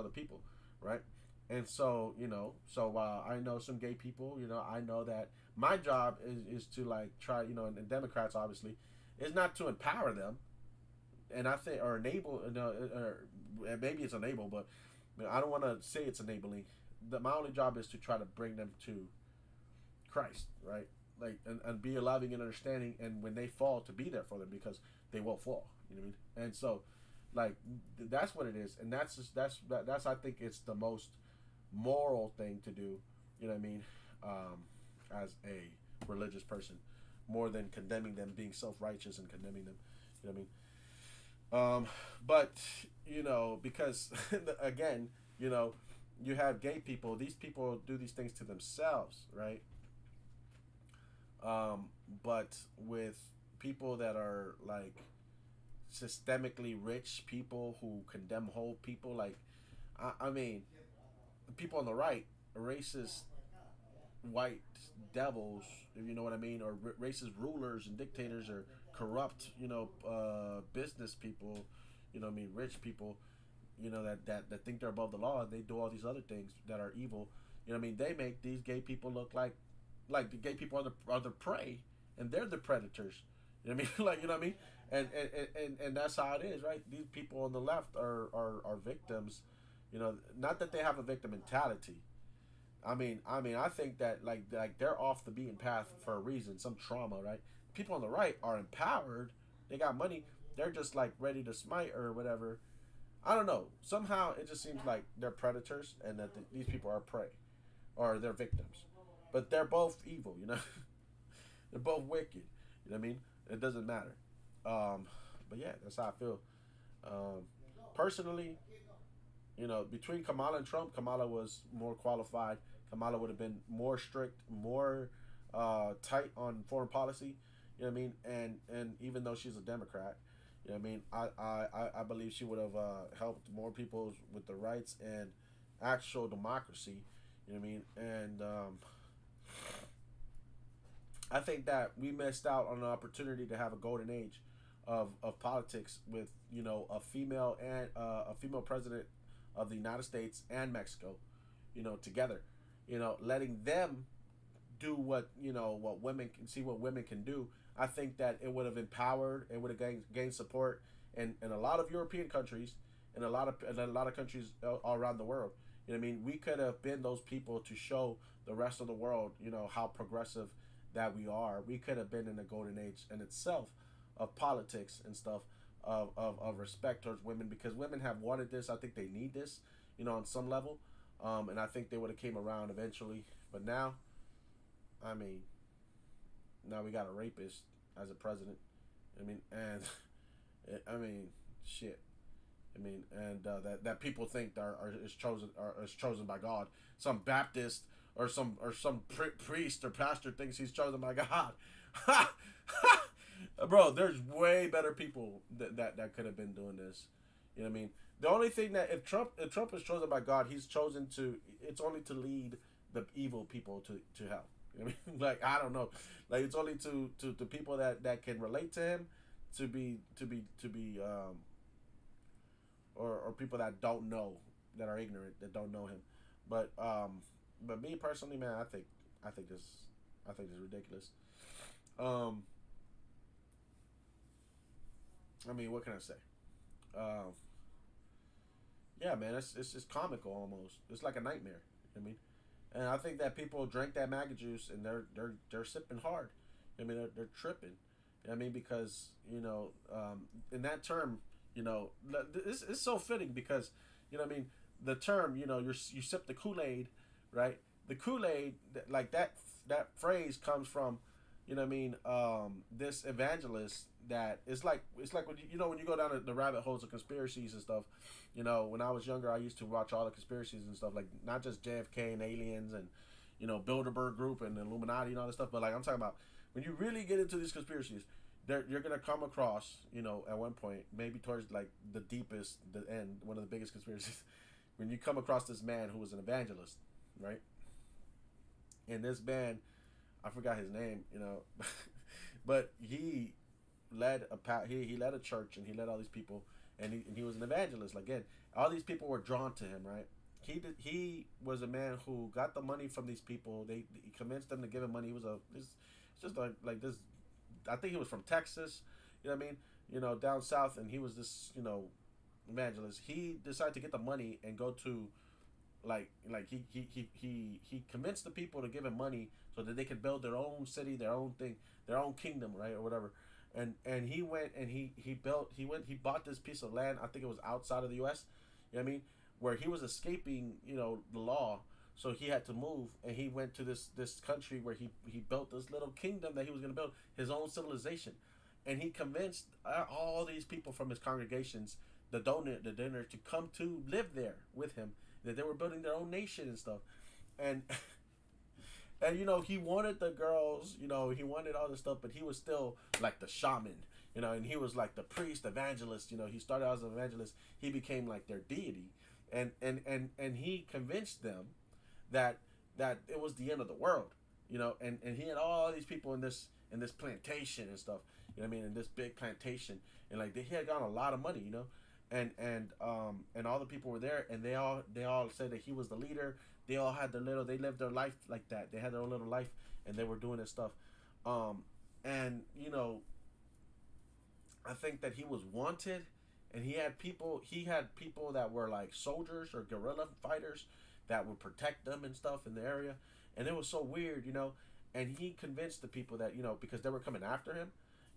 people, right? And so I know some gay people. I know that my job is to like try, and Democrats obviously is not to empower them, and I think or enable, or maybe it's enable, but I don't want to say it's enabling. My only job is to try to bring them to Christ, right? Like and be loving and understanding, and when they fall, to be there for them, because they will fall. You know what I mean? And so, like that's what it is, and that's I think it's the most moral thing to do. You know what I mean? As a religious person, more than condemning them, being self righteous and condemning them. You know what I mean? But because again, you have gay people. These people do these things to themselves, right? But with people that are like systemically rich people who condemn whole people, like I mean, people on the right, racist white devils, if you know what I mean, or racist rulers and dictators, or corrupt, business people, what I mean, rich people, that think they're above the law, and they do all these other things that are evil. What I mean? They make these gay people look like the gay people are the prey, and they're the predators. You know what I mean? Like, you know what I mean? And that's how it is, right? These people on the left are victims. Not that they have a victim mentality. I think that like they're off the beaten path for a reason, some trauma, right? People on the right are empowered. They got money. They're just like ready to smite or whatever. I don't know. Somehow it just seems like they're predators, and that these people are prey, or they're victims. But they're both evil. They're both wicked. You know what I mean? It doesn't matter. But yeah, that's how I feel. Um, Personally, between Kamala and Trump, Kamala was more qualified. Kamala would have been more strict, more tight on foreign policy. You know what I mean? And even though she's a Democrat, you know what I mean? I believe she would have helped more people with the rights and actual democracy. You know what I mean? And I think that we missed out on an opportunity to have a golden age of politics with a female president of the United States and Mexico, together, letting them do what women can see, what women can do. I think that it would have empowered, it would have gained support in a lot of European countries, and a lot of countries all around the world. You know what I mean? We could have been those people to show the rest of the world, how progressive that we are. We could have been in the golden age in itself of politics and stuff, of respect towards women, because women have wanted this. I think they need this, on some level. And I think they would have came around eventually. But now, I mean, now we got a rapist as a president. And I mean, shit. And that people think is chosen by God. Some Baptist or some priest or pastor thinks he's chosen by God. Bro, there's way better people that could have been doing this. You know what I mean? The only thing that if Trump is chosen by God, he's chosen it's only to lead the evil people to hell. You know what I mean? Like, I don't know. Like, it's only to people that can relate to him, to be or people that don't know, that are ignorant, that don't know him. But me personally, man, I think this, I think this is ridiculous. Um, I mean, what can I say? Um, yeah, man, it's just comical almost. It's like a nightmare. I mean, and I think that people drink that MAGA juice and they're sipping hard. I mean, they're tripping. I mean, because in that term, it's so fitting because I mean, the term, you sip the Kool Aid, right? The Kool Aid, like that phrase comes from, I mean, this evangelist that it's like when when you go down the rabbit holes of conspiracies and stuff. When I was younger, I used to watch all the conspiracies and stuff, like not just JFK and aliens and Bilderberg Group and the Illuminati and all this stuff, but like I'm talking about when you really get into these conspiracies, you're gonna come across, at one point, maybe towards like the deepest, the end, one of the biggest conspiracies, when you come across this man who was an evangelist, right? And this man, I forgot his name, but he led he led a church and he led all these people, and he was an evangelist. Like, again, all these people were drawn to him, right? He was a man who got the money from these people. He convinced them to give him money. He was it's just like this. I think he was from Texas. You know what I mean? Down south, and he was this evangelist. He decided to get the money and go to he convinced the people to give him money so that they could build their own city, their own thing, their own kingdom, right, or whatever. And he went and he bought this piece of land. I think it was outside of the U.S. You know what I mean? Where he was escaping, the law. So he had to move, and he went to this country where he built this little kingdom that he was going to build his own civilization, and he convinced all these people from his congregations, the donors, to come to live there with him. That they were building their own nation and stuff, and and he wanted the girls, he wanted all this stuff, but he was still like the shaman, and he was like the priest evangelist. He started out as an evangelist. He became like their deity, and he convinced them that it was the end of the world, and he had all these people in this plantation and stuff, I mean, in this big plantation, and like he had gotten a lot of money, and all the people were there, and they all said that he was the leader. They all had they lived their life like that. They had their own little life, and they were doing this stuff, and I think that he was wanted, and he had people that were like soldiers or guerrilla fighters that would protect them and stuff in the area, and it was so weird, and he convinced the people that because they were coming after him,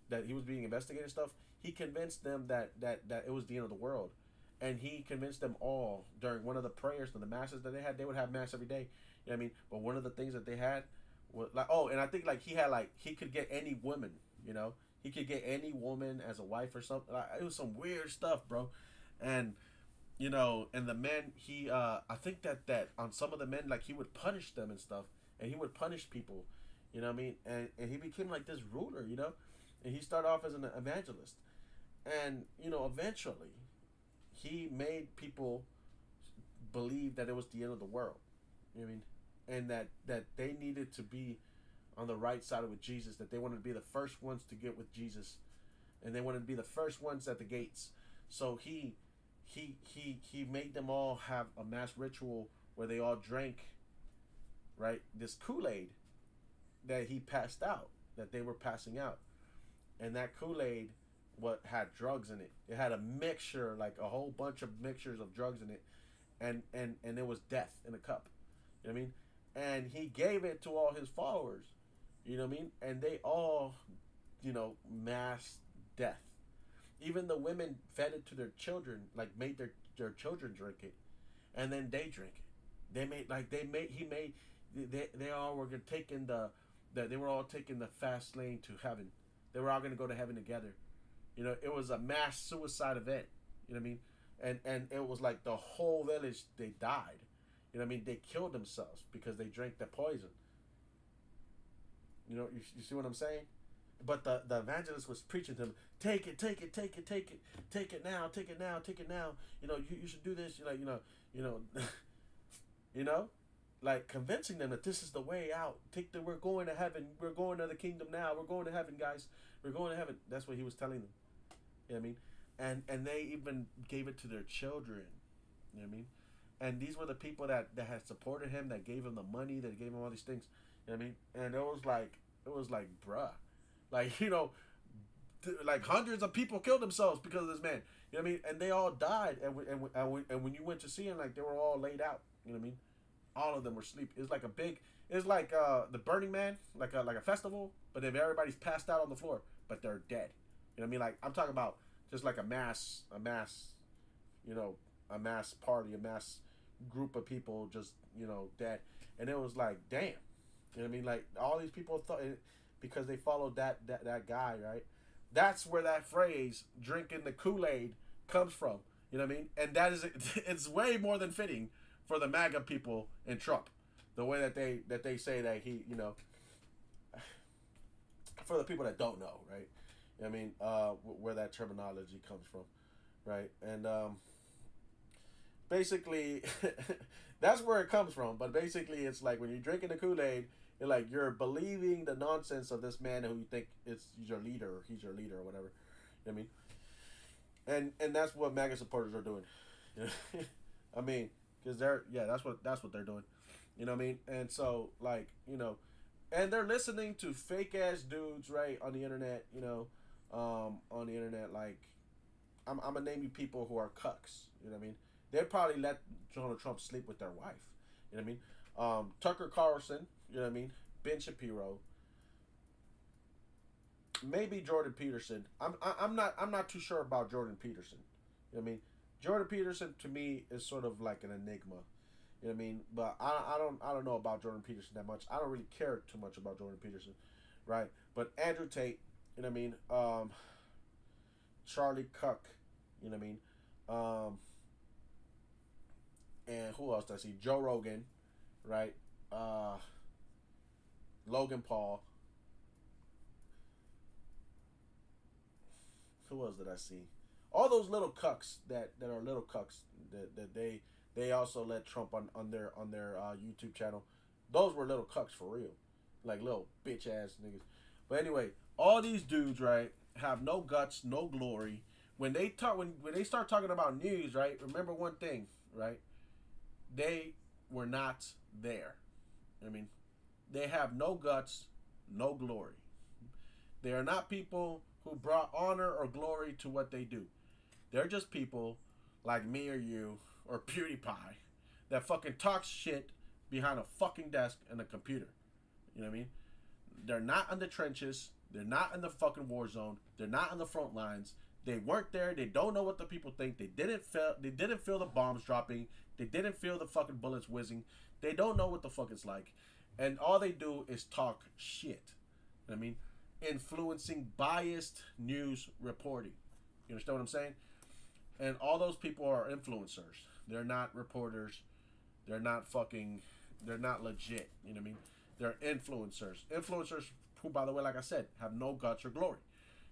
that he was being investigated and stuff. He convinced them that it was the end of the world, and he convinced them all during one of the prayers and the masses that they had. They would have mass every day, you know what I mean? But one of the things that they had was like, oh, and I think like he could get any woman, he could get any woman as a wife or something. Like, it was some weird stuff, bro, and and the men, I think that on some of the men, like he would punish them and stuff, and he would punish people, what I mean? And he became like this ruler, and he started off as an evangelist, and eventually he made people believe that it was the end of the world, you know what I mean? And that they needed to be on the right side with Jesus, that they wanted to be the first ones to get with Jesus, and they wanted to be the first ones at the gates. So he made them all have a mass ritual where they all drank, right, this Kool-Aid that he passed out, that they were passing out. And that Kool-Aid what had drugs in it. It had a mixture, like a whole bunch of mixtures of drugs in it, and it was death in a cup. You know what I mean? And he gave it to all his followers. You know what I mean? And they all, mass death. Even the women fed it to their children, like made their children drink it, and then they drink it. They all were taking they were all taking the fast lane to heaven. They were all going to go to heaven together. It was a mass suicide event. You know what I mean? And it was like the whole village, they died. You know what I mean? They killed themselves because they drank the poison. You see what I'm saying? But the evangelist was preaching to them, take it, take it, take it, take it, take it now, take it now, take it now. You should do this. You know, like convincing them that this is the way out. We're going to heaven. We're going to the kingdom now. We're going to heaven, guys. We're going to heaven. That's what he was telling them. You know what I mean? And they even gave it to their children. You know what I mean? And these were the people that had supported him, that gave him the money, that gave him all these things. You know what I mean? And it was like, bruh, like like hundreds of people killed themselves because of this man. You know what I mean? And they all died. And when you went to see them, like they were all laid out. You know what I mean? All of them were asleep. It's like a big. It's like the Burning Man, like a festival, but if everybody's passed out on the floor, but they're dead. You know what I mean? Like I'm talking about just like you know, a mass party, a mass group of people just dead, and it was like damn. You know what I mean? Like all these people thought because they followed that guy, right? That's where that phrase "drinking the Kool-Aid" comes from. You know what I mean? And that is it's way more than fitting for the MAGA people in Trump. The way that they say that he, for the people that don't know, right? You know what I mean, where that terminology comes from, right? And basically, that's where it comes from. But basically, it's like when you're drinking the Kool Aid, you're believing the nonsense of this man who you think he's your leader, or he's your leader, or whatever. You know what I mean? And that's what MAGA supporters are doing. I mean, because that's what they're doing. You know what I mean? And so and they're listening to fake ass dudes right on the internet. On the internet, like I'm gonna name you people who are cucks. You know what I mean? They probably let Donald Trump sleep with their wife. You know what I mean? Tucker Carlson. You know what I mean? Ben Shapiro. Maybe Jordan Peterson. I'm not too sure about Jordan Peterson. You know what I mean? Jordan Peterson to me is sort of like an enigma. You know what I mean? But I don't know about Jordan Peterson that much. I don't really care too much about Jordan Peterson, right? But Andrew Tate, you know what I mean? Charlie Cook, you know what I mean? And who else does I see? Joe Rogan, right? Uh, Logan Paul. Who else did I see? All those little cucks that are little cucks that they also let Trump on their YouTube channel. Those were little cucks for real, like little bitch ass niggas. But anyway, all these dudes right have no guts, no glory. When they start talking about news, right? Remember one thing, right? They were not there. I mean, they have no guts, no glory. They are not people who brought honor or glory to what they do. They're just people like me or you or PewDiePie that fucking talks shit behind a fucking desk and a computer. You know what I mean? They're not in the trenches. They're not in the fucking war zone. They're not on the front lines. They weren't there. They don't know what the people think. They didn't feel. They didn't feel the bombs dropping. They didn't feel the fucking bullets whizzing. They don't know what the fuck it's like, and all they do is talk shit. You know what I mean? Influencing biased news reporting. You understand what I'm saying? And all those people are influencers. They're not reporters. They're not fucking. They're not legit. You know what I mean? They're influencers. Influencers who, by the way, like I said, have no guts or glory.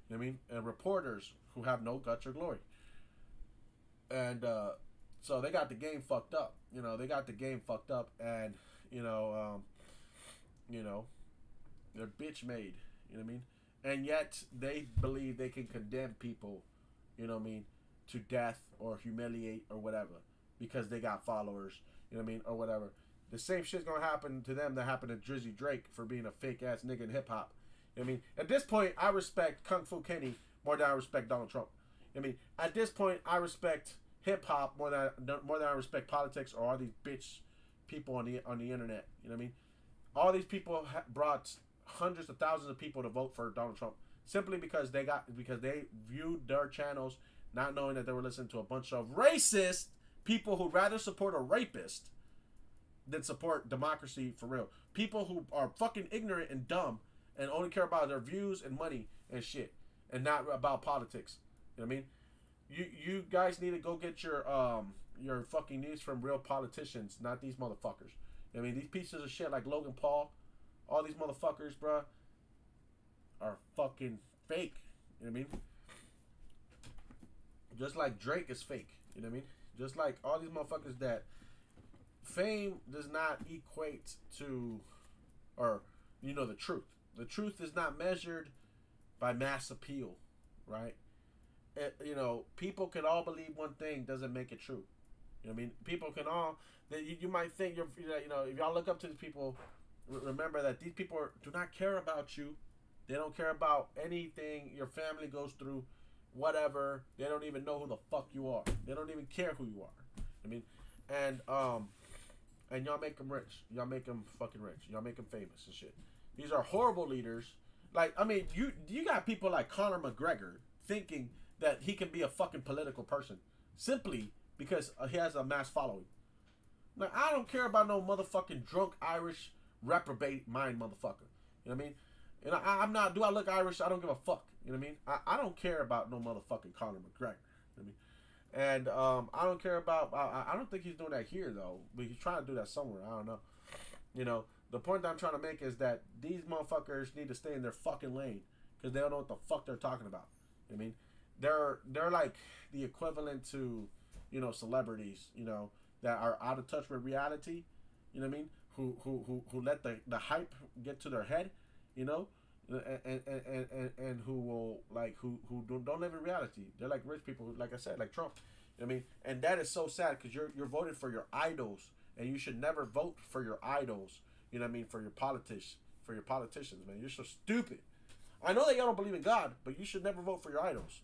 You know what I mean? And reporters who have no guts or glory. And so they got the game fucked up. They got the game fucked up, and you know, um, you know, they're bitch made. You know what I mean? And yet they believe they can condemn people. You know what I mean? To death or humiliate or whatever because they got followers. You know what I mean? Or whatever. The same shit's gonna happen to them that happened to Drizzy Drake for being a fake ass nigga in hip hop. You know what I mean? At this point, I respect Kung Fu Kenny more than I respect Donald Trump. You know what I mean? At this point, I respect hip hop more than I respect politics or all these bitch people on the internet. You know what I mean? All these people brought hundreds of thousands of people to vote for Donald Trump simply because they viewed their channels not knowing that they were listening to a bunch of racist people who rather support a rapist than support democracy for real. People who are fucking ignorant and dumb and only care about their views and money and shit and not about politics. You know what I mean? You guys need to go get your fucking news from real politicians, not these motherfuckers. You know what I mean? These pieces of shit like Logan Paul, all these motherfuckers, bruh, are fucking fake. You know what I mean? Just like Drake is fake. You know what I mean? Just like all these motherfuckers that fame does not equate to, or the truth. The truth is not measured by mass appeal, right? People can all believe one thing doesn't make it true. You know what I mean? People can all. You might think if y'all look up to these people, remember that these people do not care about you. They don't care about anything your family goes through, whatever. They don't even know who the fuck you are. They don't even care who you are. I mean, and and y'all make them rich. Y'all make them fucking rich. Y'all make them famous and shit. These are horrible leaders. Like, I mean, you got people like Conor McGregor thinking that he can be a fucking political person simply because he has a mass following. Like, I don't care about no motherfucking drunk Irish reprobate mind motherfucker. You know what I mean? And I'm not. Do I look Irish? I don't give a fuck. You know what I mean? I don't care about no motherfucking Conor McGregor. You know what I mean? And I don't care about. I don't think he's doing that here though. But he's trying to do that somewhere. I don't know. You know, the point that I'm trying to make is that these motherfuckers need to stay in their fucking lane because they don't know what the fuck they're talking about. You know what I mean? They're like the equivalent to, you know, celebrities. You know, that are out of touch with reality. You know what I mean? Who let the hype get to their head. You know. And who will like who don't live in reality. They're like rich people, like I said, like Trump. You know what I mean? And that is so sad because you're voted for your idols, and you should never vote for your idols. You know what I mean? For your politicians, man. You're so stupid. I know that y'all don't believe in God, but you should never vote for your idols.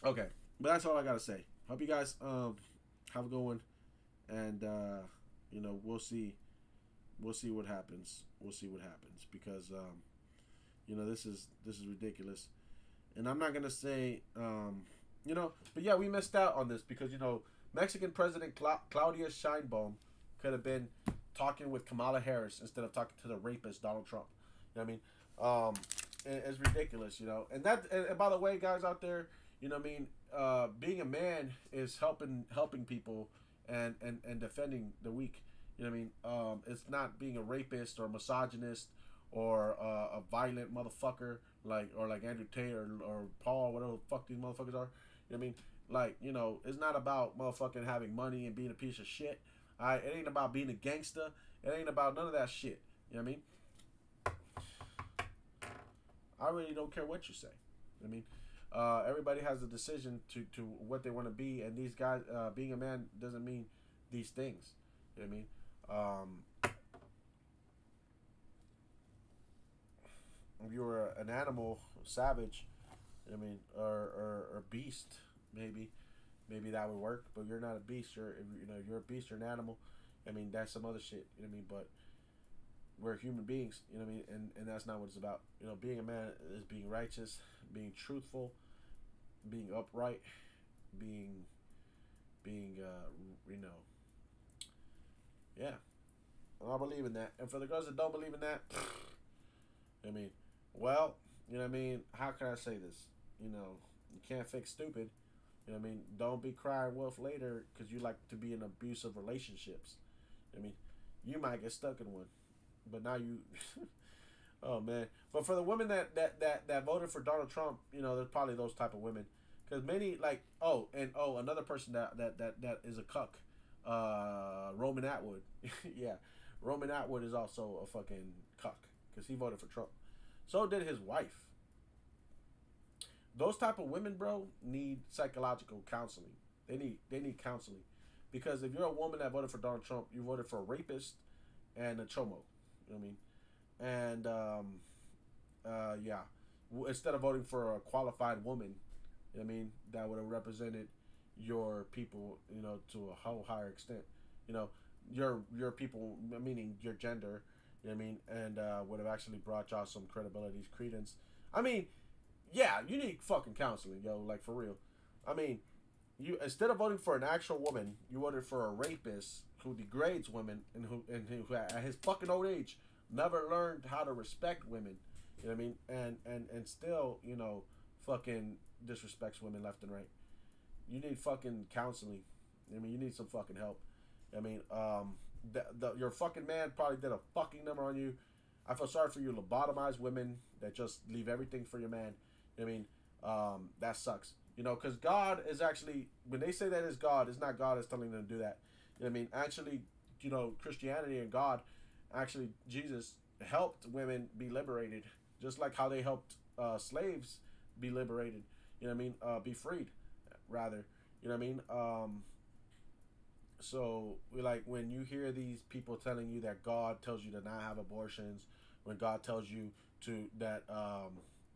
Okay, but that's all I gotta say. Hope you guys have a good one, and you know, we'll see what happens. We'll see what happens because you know, this is ridiculous, and I'm not gonna say you know, but yeah, we missed out on this because, you know, Mexican President Claudia Sheinbaum could have been talking with Kamala Harris instead of talking to the rapist Donald Trump. You know what I mean? It's ridiculous, you know. And that, and by the way, guys out there, you know what I mean? Being a man is helping people and defending the weak. You know what I mean? It's not being a rapist or a misogynist or a violent motherfucker like Andrew Tate or Paul, whatever the fuck these motherfuckers are. You know what I mean? Like, you know, it's not about motherfucking having money and being a piece of shit. Alright, it ain't about being a gangster. It ain't about none of that shit. You know what I mean? I really don't care what you say. I mean, everybody has a decision to what they want to be, and these guys, being a man doesn't mean these things. You know what I mean? If you were an animal, savage, I mean, or beast, maybe that would work. But you're not a beast. You're a beast. You're an animal. I mean, that's some other shit. You know what I mean? But we're human beings. You know what I mean? And that's not what it's about. You know, being a man is being righteous, being truthful, being upright, being you know, yeah. I believe in that. And for the girls that don't believe in that, I mean, well, you know what I mean? How can I say this? You know, you can't fix stupid. You know what I mean? Don't be crying wolf later because you like to be in abusive relationships. I mean, you might get stuck in one, but now you. Oh man! But for the women that voted for Donald Trump, you know, there's probably those type of women because many like another person that is a cuck, Roman Atwood. Yeah, Roman Atwood is also a fucking cuck because he voted for Trump. So did his wife. Those type of women, bro, need psychological counseling. They need counseling because if you're a woman that voted for Donald Trump, you voted for a rapist and a chomo. You know what I mean? And yeah, instead of voting for a qualified woman, you know what I mean, that would have represented your people, you know, to a whole higher extent. You know, your people, meaning your gender, you know what I mean, and would have actually brought y'all some credibility, credence. I mean, yeah, you need fucking counseling, yo, like for real. I mean, you instead of voting for an actual woman, you voted for a rapist who degrades women and who at his fucking old age never learned how to respect women. You know what I mean? And still, you know, fucking disrespects women left and right. You need fucking counseling. I mean, you need some fucking help. I mean, your fucking man probably did a fucking number on you. I feel sorry for you lobotomized women that just leave everything for your man. You know what I mean? That sucks. You know, because God is actually, when they say that is God, it's not God that's telling them to do that. You know what I mean? Actually, you know, Christianity and God, actually, Jesus helped women be liberated, just like how they helped slaves be liberated. You know what I mean? Be freed, rather. You know what I mean? So we like when you hear these people telling you that God tells you to not have abortions, when God tells you to that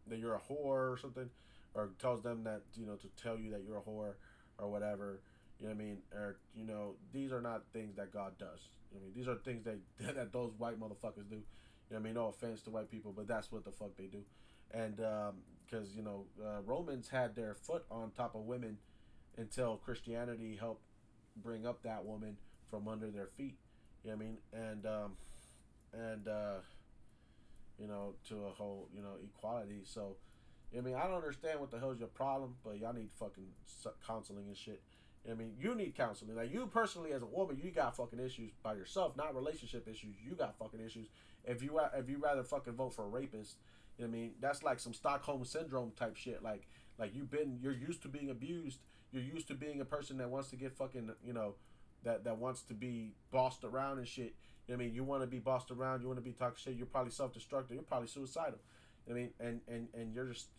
you're a whore or something, or tells them that to tell you that you're a whore or whatever. You know what I mean? Or these are not things that God does. I mean, these are things that that those white motherfuckers do. You know what I mean? No offense to white people, but that's what the fuck they do. And because Romans had their foot on top of women until Christianity helped bring up that woman from under their feet. You know what I mean? And to a whole equality. So I mean, I don't understand what the hell's your problem, but y'all need fucking counseling and shit. I mean, you need counseling. Like you personally, as a woman, you got fucking issues by yourself, not relationship issues. You got fucking issues. If you rather fucking vote for a rapist, you know what I mean? That's like some Stockholm syndrome type shit. Like you're used to being abused. You're used to being a person that wants to get fucking that wants to be bossed around and shit. You know what I mean? You want to be bossed around. You want to be talking shit. You're probably self-destructive. You're probably suicidal. You know what I mean? And you're just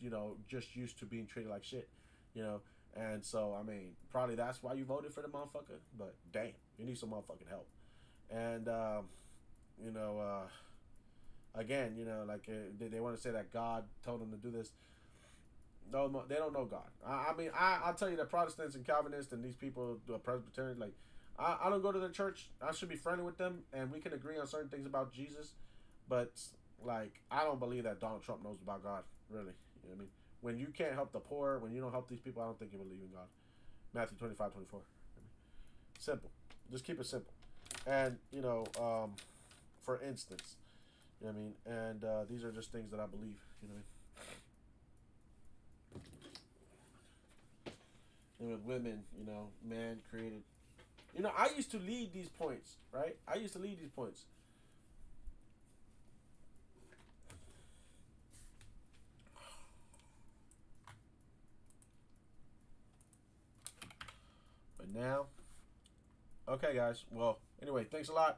just used to being treated like shit. You know. And so, I mean, probably that's why you voted for the motherfucker. But damn, you need some motherfucking help. And you know, again, like they want to say that God told them to do this. No, they don't know God. I mean, I'll tell you that Protestants and Calvinists and these people, Presbyterians, like, I don't go to their church. I should be friendly with them, and we can agree on certain things about Jesus. But like, I don't believe that Donald Trump knows about God. Really, you know what I mean? When you can't help the poor, when you don't help these people, I don't think you believe in God. Matthew 25:24. Simple. Just keep it simple. And, for instance, you know what I mean? And these are just things that I believe, you know what I mean? And with women, man created. I used to lead these points, right? I used to lead these points. But now, okay, guys. Well, anyway, thanks a lot.